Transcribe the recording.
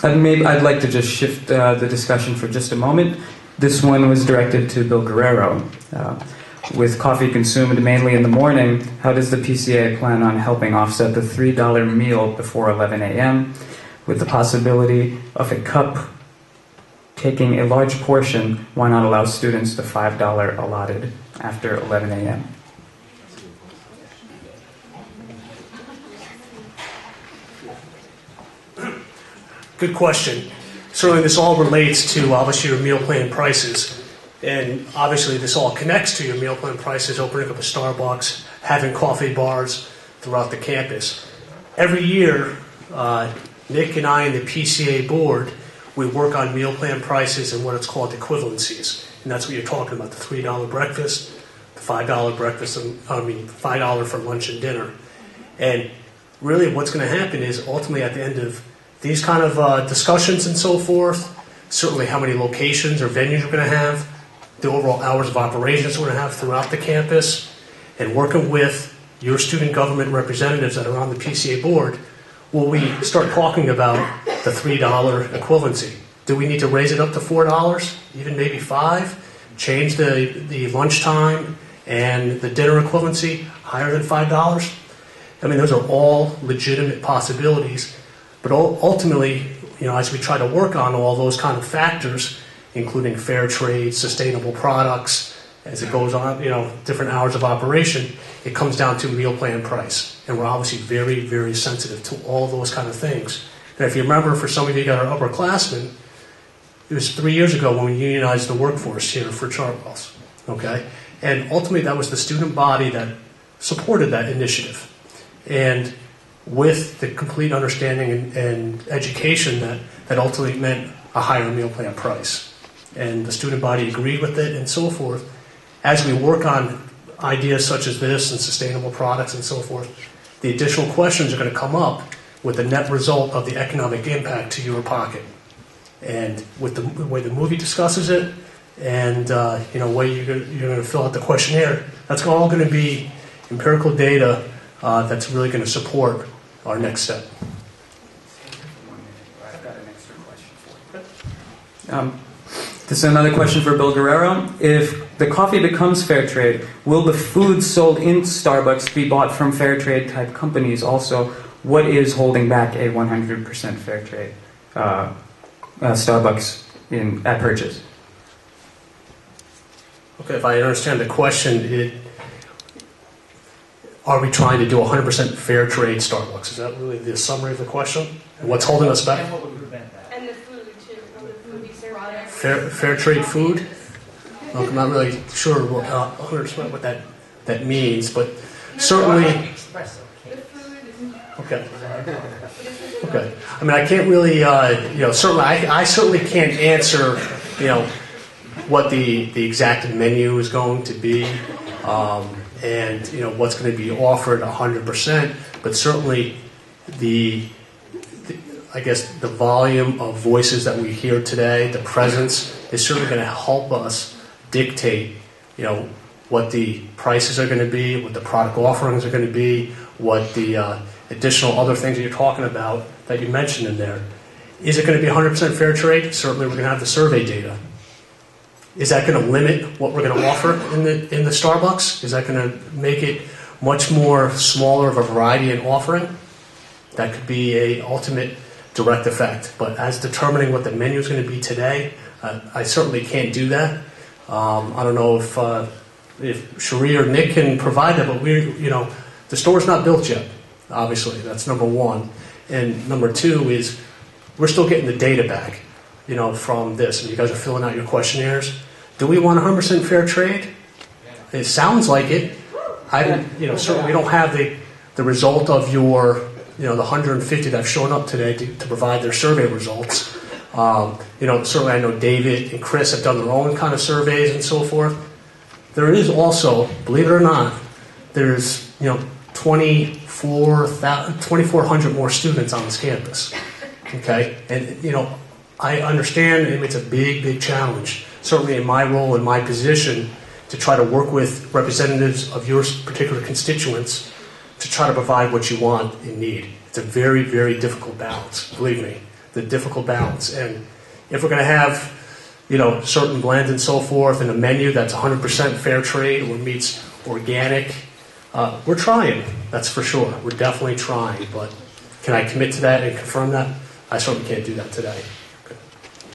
I'd like to just shift the discussion for just a moment. This one was directed to Bill Guerrero. With coffee consumed mainly in the morning, how does the PCA plan on helping offset the $3 meal before 11 a.m. with the possibility of a cup taking a large portion? Why not allow students the $5 allotted after 11 a.m.? Good question. Certainly this all relates to obviously your meal plan prices. And obviously this all connects to your meal plan prices, opening up a Starbucks, having coffee bars throughout the campus. Every year, Nick and I and the PCA board, we work on meal plan prices and what it's called equivalencies. And that's what you're talking about, the $3 breakfast, the $5 breakfast, $5 for lunch and dinner. And really what's going to happen is ultimately at the end of these kind of discussions and so forth, certainly how many locations or venues you're going to have, the overall hours of operations we're going to have throughout the campus, and working with your student government representatives that are on the PCA board, will we start talking about the $3 equivalency? Do we need to raise it up to $4, even maybe $5? Change the lunchtime and the dinner equivalency higher than $5? I mean, those are all legitimate possibilities. But ultimately, as we try to work on all those kind of factors, including fair trade, sustainable products, as it goes on, different hours of operation, it comes down to meal plan price. And we're obviously very, very sensitive to all those kind of things. And if you remember, for some of you that are upperclassmen, it was 3 years ago when we unionized the workforce here for Chartwells. Okay? And ultimately, that was the student body that supported that initiative. And with the complete understanding and education that ultimately meant a higher meal plan price. And the student body agreed with it and so forth. As we work on ideas such as this and sustainable products and so forth, the additional questions are going to come up with the net result of the economic impact to your pocket. And with the way the movie discusses it and way you're going to fill out the questionnaire, that's all going to be empirical data that's really going to support our next step. I've got an extra question for you. This is another question for Bill Guerrero. If the coffee becomes fair trade, will the food sold in Starbucks be bought from fair trade type companies also? What is holding back a 100% fair trade Starbucks at purchase? Okay, if I understand the question, are we trying to do 100% fair trade Starbucks? Is that really the summary of the question? And what's holding us back? And what would prevent that? And the food, too. Will the food be served? Fair trade food? I'm not really sure 100% what that means, but certainly... Okay. Okay. I mean, I can't really, certainly, I certainly can't answer, what the exact menu is going to be. And what's going to be offered 100%, but certainly I guess the volume of voices that we hear today, the presence, is certainly going to help us dictate, what the prices are going to be, what the product offerings are going to be, what the additional other things that you're talking about that you mentioned in there. Is it going to be 100% fair trade? Certainly, we're going to have the survey data. Is that going to limit what we're going to offer in the Starbucks? Is that going to make it much more smaller of a variety in offering? That could be a ultimate direct effect. But as determining what the menu is going to be today, I certainly can't do that. I don't know if Cherie or Nick can provide that, but the store's not built yet. Obviously, that's number one. And number two is we're still getting the data back, from this. And you guys are filling out your questionnaires. Do we want 100% fair trade? It sounds like it. Certainly we don't have the result of your, the 150 that have shown up today to provide their survey results. Certainly I know David and Chris have done their own kind of surveys and so forth. There is also, believe it or not, there's 2,400 more students on this campus. Okay, and I understand it's a big, big challenge. Certainly in my role, in my position, to try to work with representatives of your particular constituents to try to provide what you want and need. It's a very, very difficult balance, believe me, the difficult balance. And if we're going to have, certain blends and so forth in a menu that's 100% fair trade or meets organic, we're trying, that's for sure. We're definitely trying, but can I commit to that and confirm that? I certainly can't do that today.